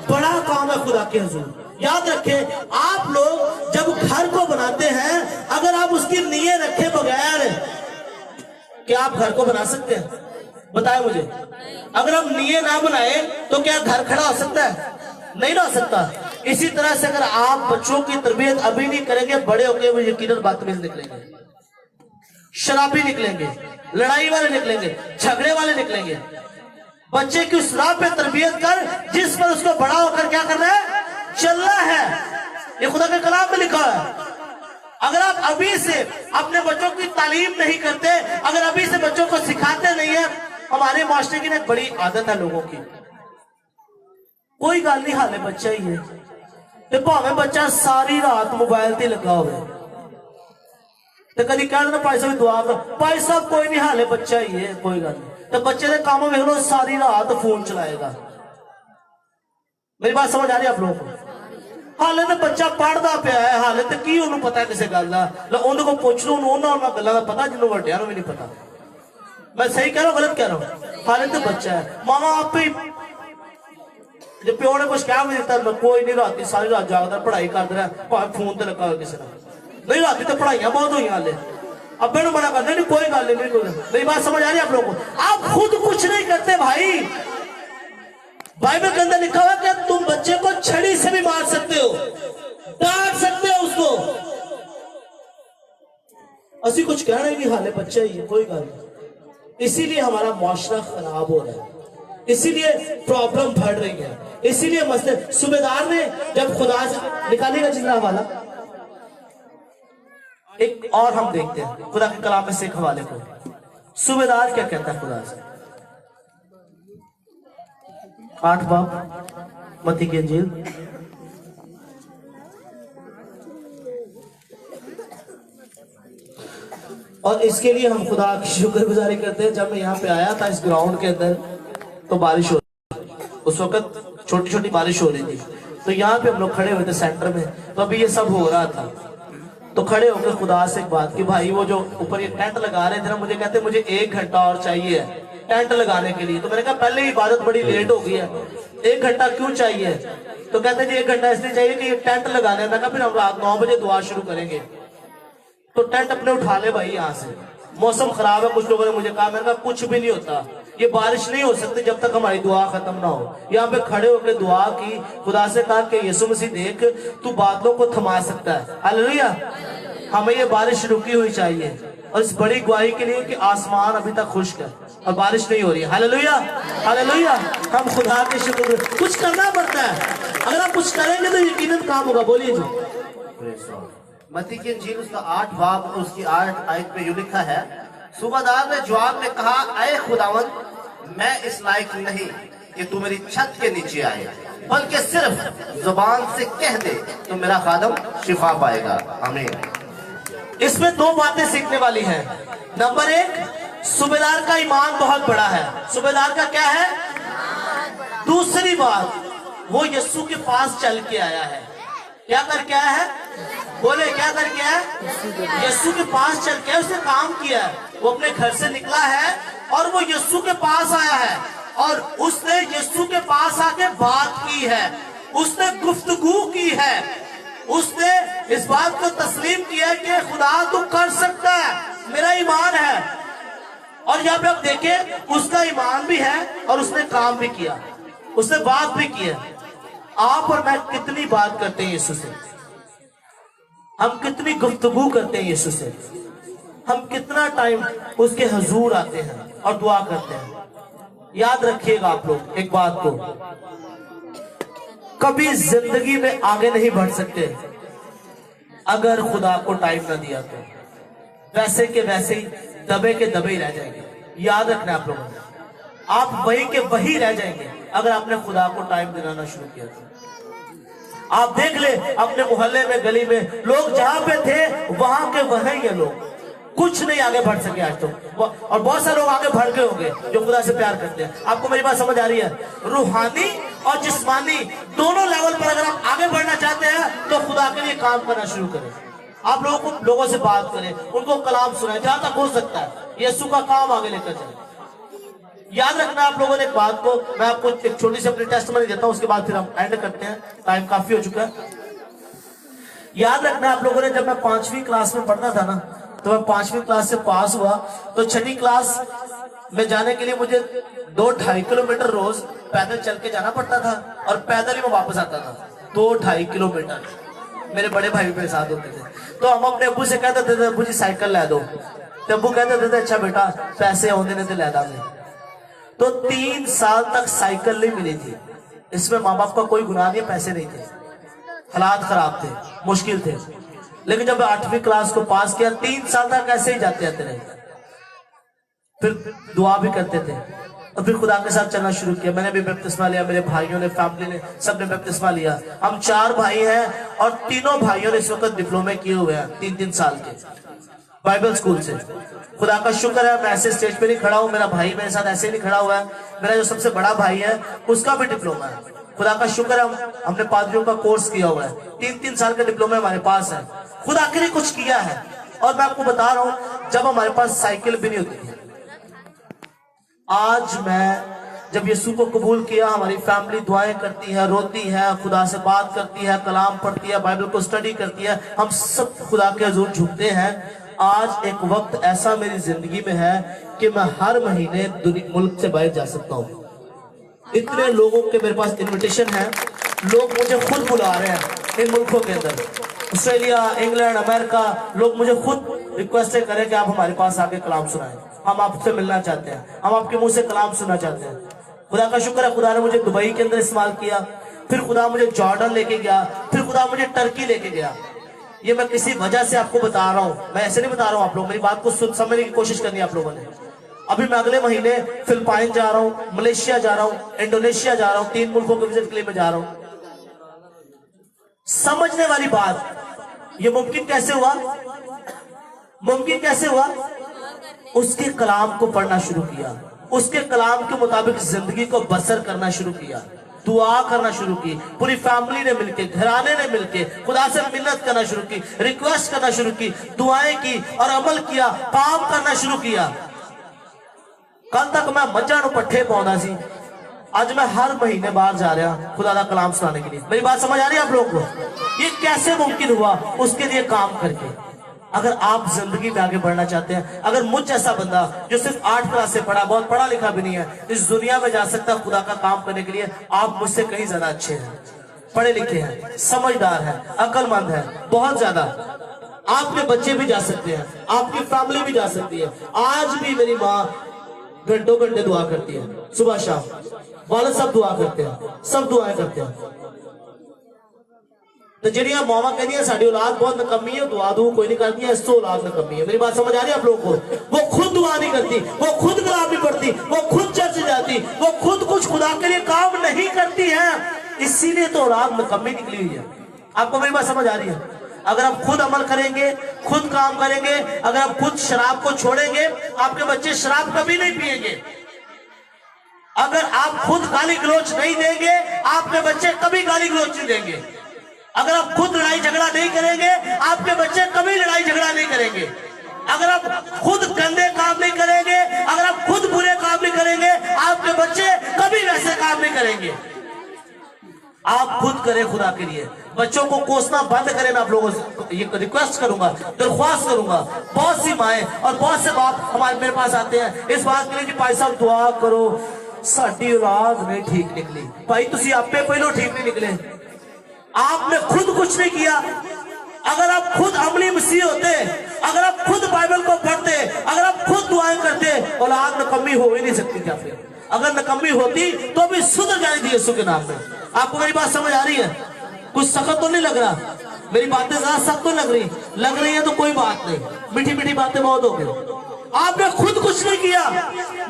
बड़ा काम है खुदा के हुजूर। याद रखें, आप लोग जब घर को बनाते हैं, अगर आप उसकी नींव रखे बगैर, क्या आप घर को बना सकते हैं? बताएं मुझे। अगर हम नींव ना बनाए तो क्या घर खड़ा हो सकता है? नहीं ना हो सकता। इसी तरह से अगर आप बच्चों की तरबियत अभी नहीं करेंगे, बड़े होकर वो यकीनन बदतमीज निकलेंगे, शराबी निकलेंगे, लड़ाई वाले निकलेंगे, झगड़े वाले निकलेंगे। बच्चे की उस राह पे तरबियत कर जिस पर उसको बड़ा होकर क्या करना है? चलना है। ये खुदा के कलाम में लिखा है। अगर आप अभी से अपने बच्चों की तालीम नहीं करते, अगर अभी से बच्चों को सिखाते नहीं है, हमारे मास्टर की एक बड़ी आदत है लोगों की, कोई गल नहीं हाले बच्चा ही है, तो भावें बच्चा सारी रात मोबाइल से लगा हो, तो कभी कह देना भाई साहब दुआ कर, भाई साहब कोई नहीं हाले बच्चा ही है, कोई गल नहीं। तो बच्चे के काम में लो सारी रात फोन चलाएगा। मेरी बात समझ आ रही है आप लोगों को? हाले तो बच्चा पढ़ता पिया है, हाले तो की उन्होंने पता किसी गल का, उन्होंने को पूछ लो उन्होंने गलों का पता जिन्होंने वड्डियां भी नहीं पता। मैं सही कह रहा हूं गलत कह रहा हूं? हाले तो बच्चा है, मामा आप ही जो प्यो ने कुछ कह भी दिता, कोई नहीं रात सारी रात जागदा पढ़ाई करता रहा, भावे फोन तो लगा किसी ने, नहीं रात तो पढ़ाइयां बहुत हुई हाले, अब्बे मना करते नहीं कोई गल नहीं, कोई। मेरी बात समझ आ रही है आप लोगों को? आप खुद कुछ नहीं करते भाई। बाइबल के अंदर लिखा हुआ कि तुम बच्चे को छड़ी से भी मार सकते हो, डांट सकते हो उसको। असि कुछ कह रहे नहीं, हाले बच्चा ही है, कोई गल नहीं। इसीलिए हमारा मुआशरा खराब हो रहा है, इसीलिए प्रॉब्लम बढ़ रही है, इसीलिए मसले। सूबेदार ने जब खुदा से निकालेगा जिंदा हवाला, एक और हम देखते हैं खुदा के कलाम में से एक हवाले को। सूबेदार क्या कहता है खुदा से? 8 बाब मत्ती की इंजील, और इसके लिए हम खुदा की शुक्रगुजारी करते हैं। जब मैं यहाँ पे आया था इस ग्राउंड के अंदर तो बारिश हो रही, उस वक्त छोटी छोटी बारिश हो रही थी, तो यहाँ पे हम लोग खड़े हुए थे सेंटर में, तो अभी ये सब हो रहा था। तो खड़े होकर खुदा से एक बात की, भाई वो जो ऊपर ये टेंट लगा रहे थे ना, मुझे कहते मुझे 1 घंटा और चाहिए टेंट लगाने के लिए। तो मैंने कहा पहले ही इबादत बड़ी लेट हो गई है, 1 घंटा क्यों चाहिए? तो कहते जी 1 घंटा इसलिए चाहिए कि टेंट लगाने। मैं कहा फिर हम रात 9 बजे दुआ शुरू करेंगे, तो टेंट अपने उठा ले भाई यहाँ से, मौसम खराब है। कुछ लोगों ने मुझे कहा, मैंने कहा कुछ भी नहीं होता, ये बारिश नहीं हो सकती जब तक हमारी दुआ खत्म ना हो। यहाँ पे खड़े होकर दुआ की, खुदा से कहा कि यीशु मसीह देख तू बादलों को थमा सकता है, हालेलुया। हमें ये बारिश रुकी हुई चाहिए, और इस बड़ी गवाही के लिए कि आसमान अभी तक खुश्क है और बारिश नहीं हो रही है, हालेलुया हालेलुया। हम खुदा के शुक्र, कुछ करना पड़ता है, अगर आप कुछ करेंगे तो यकीनन काम होगा। बोलिए जी। मत्ती की इंजील उसका 8 बाब और उसकी 8 आयत में यूं लिखा है, सूबादार ने जवाब में कहा, ऐ खुदावंद, मैं इस लायक नहीं कि तू मेरी छत के नीचे आए, बल्कि सिर्फ जुबान से कह दे तो मेरा खादम शिफा पाएगा। आमीन। इसमें 2 बातें सीखने वाली हैं। नंबर 1, सूबेदार का ईमान बहुत बड़ा है। सूबेदार का क्या है? दूसरी बात, वो यीशु के पास चल के आया है। क्या करके आया है? बोले क्या करके आया? यीशु के पास चल के उसने काम किया है। वो अपने घर से निकला है और वो यीशु के पास आया है, और उसने यीशु के पास आके बात की है, उसने गुफ्तगू की है, उसने इस बात को तस्लीम किया कि खुदा तू कर सकता है, मेरा ईमान है। और यहाँ पे आप देखें उसका ईमान भी है और उसने काम भी किया, उसने बात भी की है। आप और मैं कितनी बात करते हैं यीशु से, हम कितनी गुफ्तगू करते हैं यीशु से, हम कितना टाइम उसके हुजूर आते हैं और दुआ करते हैं। याद रखिएगा आप लोग एक बात को, कभी जिंदगी में आगे नहीं बढ़ सकते अगर खुदा को टाइम ना दिया तो वैसे के वैसे ही दबे के दबे ही रह जाएंगे। याद रखना आप लोगों ने, आप वही के वही रह जाएंगे अगर आपने खुदा को टाइम दिलाना शुरू किया तो। आप देख ले अपने मोहल्ले में, गली में, लोग जहां पे थे वहां के वहीं ये लोग, कुछ नहीं आगे बढ़ सके आज तो। और बहुत सारे लोग आगे बढ़ गए होंगे जो खुदा से प्यार करते हैं। आपको मेरी बात समझ आ रही है? रूहानी और जिस्मानी दोनों लेवल पर अगर आप आगे बढ़ना चाहते हैं तो खुदा के लिए काम करना शुरू करें। आप लोगों से बात करें, उनको कलाम सुनाएं जहां तक हो सकता है, यीशु का काम आगे लेकर चलें। याद रखना आप लोगों ने एक बात को, मैं आपको एक छोटी सी अपनी टेस्टमनी देता हूं, उसके बाद फिर हम एंड करते हैं, टाइम काफी हो चुका है। याद रखना आप लोगों ने, जब मैं 5वीं क्लास में पढ़ना था ना, तो मैं 5वीं क्लास से पास हुआ तो 6वीं क्लास में जाने के लिए मुझे 2-2.5 किलोमीटर रोज पैदल चल के जाना पड़ता था और पैदल ही मैं वापस आता था। 2-2.5 किलोमीटर। मेरे बड़े भाई मेरे साथ होते थे, तो हम अपने अब्बू से कहते थे अब्बू जी साइकिल ला दो, तो अब्बू कहते थे अच्छा बेटा पैसे आने ने तो ला देंगे। तो 3 साल तक साइकिल नहीं मिली थी। इसमें माँ बाप का कोई गुनाह नहीं, पैसे नहीं थे, हालात खराब थे, मुश्किल थे। लेकिन जब 8वीं क्लास को पास किया, 3 साल तक ऐसे ही जाते रहे, फिर दुआ भी करते थे और फिर खुदा के साथ चलना शुरू किया। मैंने भी बपतिस्मा लिया, मेरे भाइयों ने, फैमिली ने, सबने बपतिस्मा लिया। हम 4 भाई हैं और तीनों भाइयों ने इस वक्त डिप्लोमे किए हुए हैं 3-3 साल के बाइबल स्कूल से। खुदा का शुक्र है मैं ऐसे स्टेज पे नहीं खड़ा हूँ, मेरा भाई मेरे साथ ऐसे नहीं खड़ा हुआ है। मेरा जो सबसे बड़ा भाई है उसका भी डिप्लोमा है। खुदा का शुक्र है हमने पादरियों का कोर्स किया हुआ है, 3-3 साल का डिप्लोमा हमारे पास है। खुदा के लिए कुछ किया है। और मैं आपको बता रहा हूं, जब हमारे पास साइकिल भी नहीं होती थी, आज मैं जब यीशु को कबूल किया, हमारी फैमिली दुआएं करती है, रोती है, खुदा से बात करती है, कलाम पढ़ती है, बाइबल को स्टडी करती है, हम सब खुदा के हुजूर झुकते हैं। आज एक वक्त ऐसा मेरी जिंदगी में है कि मैं हर महीने मुल्क से बाहर जा सकता हूँ। इतने लोगों के मेरे पास इनविटेशन है, लोग मुझे खुद बुला रहे हैं इन मुल्कों के अंदर, ऑस्ट्रेलिया, इंग्लैंड, अमेरिका। लोग मुझे खुद रिक्वेस्ट करें कि आप हमारे पास आके कलाम सुनाएं, हम आपसे मिलना चाहते हैं, हम आपके मुंह से कलाम सुनना चाहते हैं। खुदा का शुक्र है, खुदा ने मुझे दुबई के अंदर इस्तेमाल किया, फिर खुदा मुझे जॉर्डन लेके गया, फिर खुदा मुझे टर्की लेके गया। ये मैं किसी वजह से आपको बता रहा हूँ, मैं ऐसे नहीं बता रहा हूँ। आप लोग मेरी बात को समझने की कोशिश करनी है आप लोगों ने। अभी मैं अगले महीने फिलिपाइन जा रहा हूँ, मलेशिया जा रहा हूँ, इंडोनेशिया जा रहा हूँ, 3 मुल्कों के विजिट के लिए मैं जा रहा हूँ। समझने वाली बात, ये मुमकिन कैसे हुआ? मुमकिन कैसे हुआ? उसके कलाम को पढ़ना शुरू किया, उसके कलाम के मुताबिक जिंदगी को बसर करना शुरू किया, दुआ करना शुरू की, पूरी फैमिली ने मिलके, घराने ने मिलके खुदा से मिन्नत करना शुरू की, रिक्वेस्ट करना शुरू की, दुआएं की और अमल किया, काम करना शुरू किया। कल तक मैं मज्जा नु पट्ठे पाਉਂਦਾ सी, आज मैं हर महीने बाहर जा रहा खुदा का कलाम सुनाने के लिए। मेरी बात समझ आ रही है आप लोगों को? ये कैसे मुमकिन हुआ? उसके लिए काम करके। अगर आप जिंदगी में आगे बढ़ना चाहते हैं, अगर मुझ जैसा बंदा जो सिर्फ 8 क्लास से पढ़ा, बहुत पढ़ा लिखा भी नहीं है, इस दुनिया में जा सकता है खुदा का काम करने के लिए, आप मुझसे कहीं ज्यादा अच्छे हैं, पढ़े लिखे हैं, समझदार हैं, अक्लमंद हैं, बहुत ज्यादा। आपके बच्चे भी जा सकते हैं, आपकी फैमिली भी जा सकती है। आज भी मेरी माँ घंटों घंटे दुआ करती है, सुबह शाम, वाले सब दुआ करते हैं, सब दुआएं करते हैं। तो ਜਿਹੜੀਆਂ ਮਾਵਾਂ ਕਹਿੰਦੀਆਂ ਸਾਡੀ औलाद बहुत नकम्मी है, दुआ दू कोई नहीं करती है, इससे औलाद नकम्मी है। मेरी बात समझ आ रही है आप लोगों को? वो खुद दुआ नहीं करती, वो खुद कलाम नहीं पढ़ती, वो खुद चर्च जाती, वो खुद कुछ खुदा के लिए काम नहीं करती है, इसीलिए तो औलाद नकम्मी निकली हुई है। आपको मेरी बात समझ आ रही है? अगर आप खुद अमल करेंगे, खुद काम करेंगे, अगर आप खुद शराब को छोड़ेंगे, आपके बच्चे शराब कभी नहीं पिएंगे। अगर आप खुद गाली गलौच नहीं देंगे, आपके बच्चे कभी गाली गलौच नहीं देंगे। अगर आप खुद लड़ाई झगड़ा नहीं करेंगे, आपके बच्चे कभी लड़ाई झगड़ा नहीं करेंगे। अगर आप खुद गंदे काम नहीं करेंगे, अगर आप खुद बुरे काम नहीं करेंगे, आपके बच्चे कभी वैसे काम नहीं करेंगे। आप खुद करें खुदा के लिए, बच्चों को कोसना बंद करें। मैं आप लोगों से ये रिक्वेस्ट करूंगा, दरख्वास्त करूंगा। बहुत सी माएं और बहुत से बाप हमारे मेरे पास आते हैं इस बात के लिए कि भाई साहब दुआ करो, साडी औलाद नहीं ठीक निकली। भाई तुसी आपे पहलो ठीक नहीं निकले, आपने खुद कुछ नहीं किया। अगर आप खुद अमली मसीह होते, अगर आप खुद बाइबल को पढ़ते, अगर आप खुद दुआएं करते, औलाद नकम्मी हो ही नहीं सकती थी आपने। अगर नकम्मी होती तो भी सुधर जानी थी यीशु के नाम में। आपको मेरी बात समझ आ रही है? कुछ सख्त तो नहीं लग रहा? मेरी बातें ज्यादा सख्त तो लग रही है तो कोई बात नहीं, मीठी मीठी बातें बहुत हो गई। आपने खुद कुछ नहीं किया,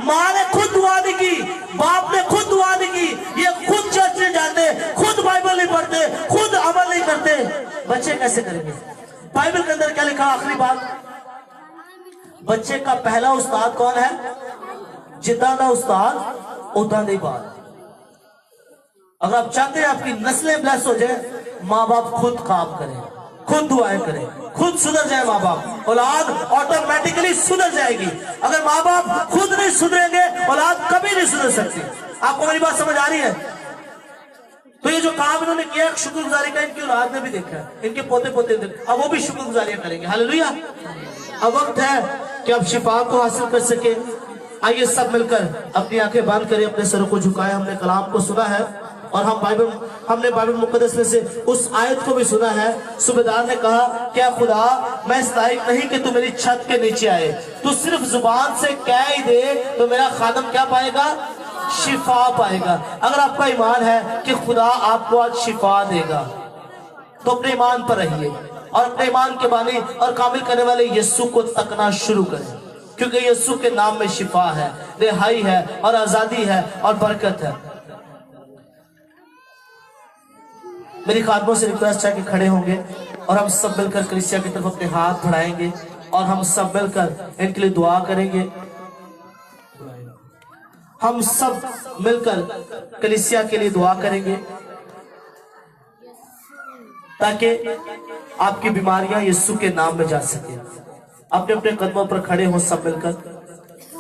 माँ ने खुद दुआ नहीं की, बाप ने खुद दुआ नहीं की, ये खुद चर्च नहीं जाते, खुद बाइबल नहीं पढ़ते, खुद अमल नहीं करते, बच्चे कैसे करेंगे? बाइबल के अंदर क्या लिखा? आखिरी बात, बच्चे का पहला उस्ताद कौन है? जिदा दा उस्ताद उदा दी बात। अगर आप चाहते हैं आपकी नस्लें ब्लेस हो जाए, माँ बाप खुद काम करें, खुद दुआएं करें, खुद सुधर जाए माँ बाप, औलाद ऑटोमेटिकली सुधर जाएगी। अगर माँ बाप खुद नहीं सुधरेंगे, औलाद कभी नहीं सुधर सकती। आपको मेरी बात समझ आ रही है? तो ये जो काम इन्होंने किया शुक्रगुजारी का, इनकी औलाद ने भी देखा है, इनके पोते पोते अब वो भी शुक्रगुजारियां करेंगे। हालेलुया। अब वक्त है कि अब शिफा को हासिल कर सके। आइए सब मिलकर अपनी आंखें बंद करें, अपने सरों को झुकाएं। हमने कलाम को सुना है और हमने बाइबल मुकद्दस में से उस आयत को भी सुना है। सूबेदार ने कहा, क्या खुदा मैं इस लायक नहीं कि तू मेरी छत के नीचे आए, तू सिर्फ जुबान से कह ही दे तो मेरा खादम क्या पाएगा? शिफा पाएगा। अगर आपका ईमान है कि खुदा आपको आज शिफा देगा, तो अपने ईमान पर रहिए और अपने ईमान के बानी और कामिल करने वाले यीशु को तकना शुरू करें, क्योंकि यीशु के नाम में शिफा है, रिहाई है और आजादी है और बरकत है। मेरी खादमों से रिक्वेस्ट है कि खड़े होंगे और हम सब मिलकर कलीसिया की तरफ अपने हाथ बढ़ाएंगे और हम सब मिलकर इनके लिए दुआ करेंगे। हम सब मिलकर कलीसिया के लिए दुआ करेंगे ताकि आपकी बीमारियां यीशु के नाम में जा सके। अपने अपने कदमों पर खड़े हो, सब मिलकर,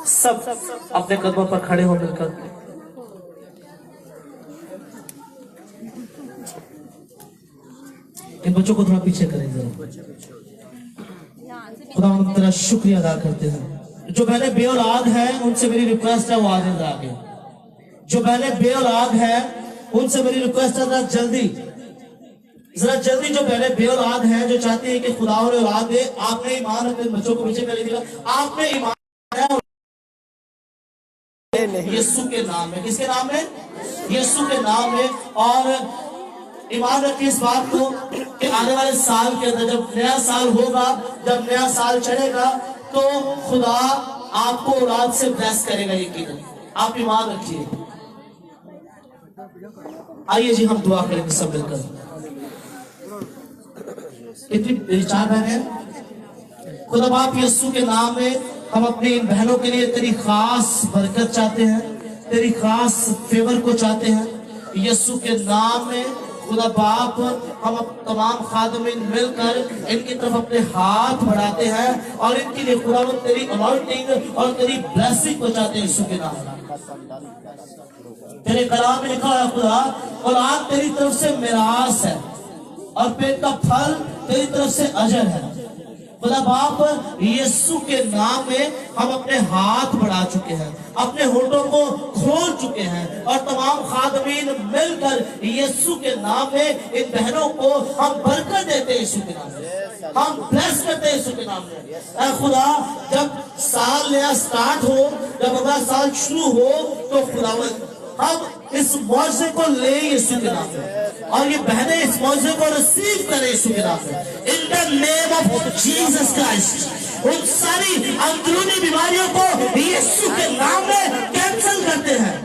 सब अपने कदमों पर खड़े हो मिलकर। इन बच्चों को थोड़ा पीछे करें जरा। खुदा हम तेरा शुक्रिया अदा करते हैं। जो पहले बेऔलाद है उनसे मेरी रिक्वेस्ट है वो आ जाए आगे। जो पहले बेऔलाद है उनसे मेरी रिक्वेस्ट है जरा जल्दी जो पहले बेऔलाद है, जो चाहते हैं कि खुदा और औलाद दे, आपने ईमान अपने बच्चों को पीछे कर लीजिएगा। आपने ईमान यीशु के नाम में, किसके नाम में? यीशु के नाम में। और ईमान रखिए इस बात को कि आने वाले साल के अंदर जब नया साल होगा, जब नया साल चढ़ेगा, तो खुदा आपको औलाद से ब्लेस करेगा यकीनन। आप ईमान रखिए। आइए जी हम दुआ करेंगे सब मिलकर। कितनी 4 बहनें? खुदा बाप यीशु के नाम में हम अपनी इन बहनों के लिए तेरी खास बरकत चाहते हैं, तेरी खास फेवर को चाहते हैं यीशु के नाम में। खुदा बाप हम तमाम खादमीन मिलकर इनकी तरफ अपने हाथ बढ़ाते हैं और इनके लिए खुदा तेरी अनॉइंटिंग और तेरी ब्लेसिंग को चाहते हैं यीशु के नाम में। तेरे कलाम में लिखा है खुदा, औलाद तेरी तरफ से मिरास है और पेट का फल तेरी तरफ से अजर है। खुदा बाप यीशु के नाम में हम अपने हाथ बढ़ा चुके हैं, अपने होठों को खोल चुके हैं और तमाम खादमीन मिलकर यीशु के नाम में इन बहनों को हम बरकत देते हैं यीशु के नाम में, हम ब्लेस करते हैं यीशु के नाम में। ऐ खुदा जब साल नया स्टार्ट हो, जब अगला साल शुरू हो, तो खुदावंद हम इस मौजे को ले यीशु के नाम में और ये बहनें इस मौजे को रिसीव करें यीशु के नाम में। In the name of Jesus Christ उन सारी अंदरूनी बीमारियों को यीशु के नाम में कैंसिल करते हैं।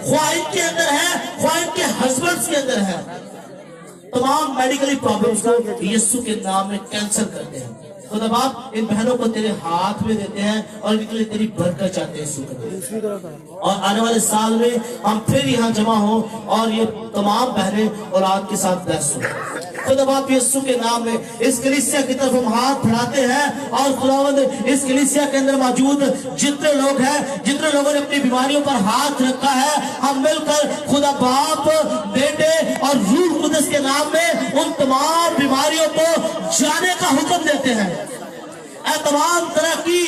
ख्वाह इनके अंदर है, ख्वाह इनके हस्बैंड्स के अंदर है, तमाम मेडिकली प्रॉब्लम्स को यीशु के नाम में कैंसिल करते हैं। खुदा बाप इन बहनों को तेरे हाथ में देते हैं और इनके लिए तेरी बरकत चाहते हैं। और आने वाले साल में हम फिर यहाँ जमा हो और ये तमाम बहनें औलाद के साथ ब्लेस हो। खुदा बाप यीशु के नाम में इस कलीसिया की तरफ हम हाथ बढ़ाते हैं और खुदावंद इस कलीसिया के अंदर मौजूद जितने लोग हैं, जितने लोगों ने अपनी बीमारियों पर हाथ रखा है, हम मिलकर खुदा बाप, बेटे और रूह कुदस के नाम में उन तमाम बीमारियों को जाने का हुक्म देते हैं। तमाम तरह की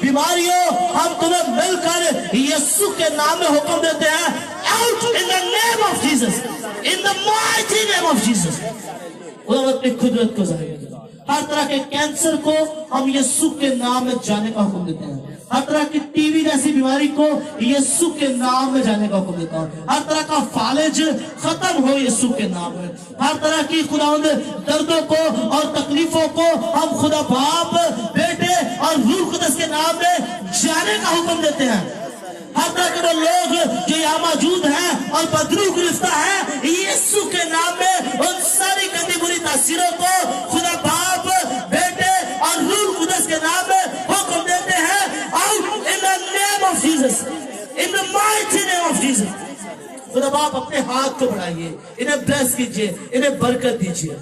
बीमारियों हम तुम्हें मिलकर यीशु के नाम में हुक्म देते हैं, out in the name of Jesus, in the mighty name of Jesus. खुदा अपनी कुदरत को जाहिर करता है। हर तरह के कैंसर को हम यीशु के नाम में जाने का हुक्म देते हैं। हर तरह की टीबी जैसी बीमारी को यीशु के नाम में जाने का हुक्म देता हूं। हर तरह का फालिज खत्म हो यीशु के नाम में। हर तरह की खुदावंद दर्दों को और तकलीफों को हम खुदा बाप, बेटे और रूह कुदस के नाम में जाने का हुक्म देते हैं। हर तरह के वो लोग जो यहाँ मौजूद हैं और बदरू गिरफ्ता है, यीशु के नाम में उन सारी गंदी बुरी तासीरों को खुदा बाप, बेटे और रूह कुदस के नाम में हुक्म देते हैं, out in the name of Jesus, in the mighty name of Jesus. खुदा बाप अपने हाथ को बढ़ाइए, इन्हें ब्लेस कीजिए, इन्हें बरकत दीजिए।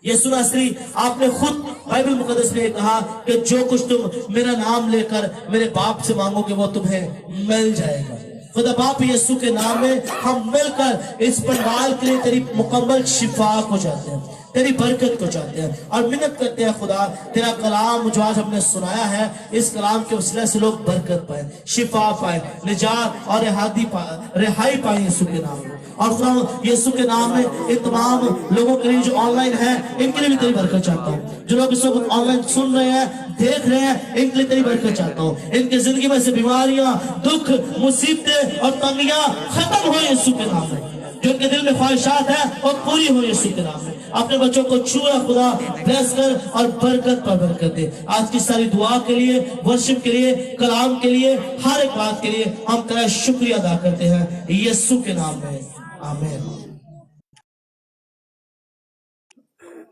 यीशु नासरी, आपने खुद बाइबल मुकद्दस में कहा कि जो कुछ तुम मेरा नाम लेकर मेरे बाप से मांगोगे वो तुम्हें मिल जाएगा। खुदा बाप, यीशु के नाम में हम मिलकर इस पंडाल के लिए तेरी मुकम्मल शिफा को चाहते हैं, तेरी बरकत को चाहते हैं और मिन्नत करते हैं खुदा, तेरा कलाम जो आज हमने सुनाया है, इस कलाम के वसीले से लोग बरकत पाए, शिफा पाए, निजात और रिहाई पाए यीशु के नाम में। और खुदा यीशु के नाम में इन तमाम लोगों के लिए जो ऑनलाइन है, इनके लिए भी तेरी बरकत चाहता हूँ। जो लोग इस वक्त ऑनलाइन सुन रहे हैं, देख रहे हैं, इनके लिए तेरी बरकत चाहता हूँ। इनकी जिंदगी में से बीमारियां, दुख, मुसीबतें और तंगियां खत्म हो यीशु के नाम में। जो उनके दिल में ख्वाहिशात है वो पूरी हो यीशु के नाम में। अपने बच्चों को छुआ खुदा, ब्लेस कर और बरकत पर बरकत दे। आज की सारी दुआ के लिए, वर्शिप के लिए, कलाम के लिए, हर एक बात के लिए हम तेरा शुक्रिया अदा करते हैं यीशु के नाम में, आमीन।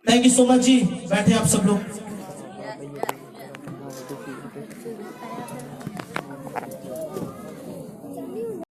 थैंक यू सो मच जी। बैठे आप सब लोग।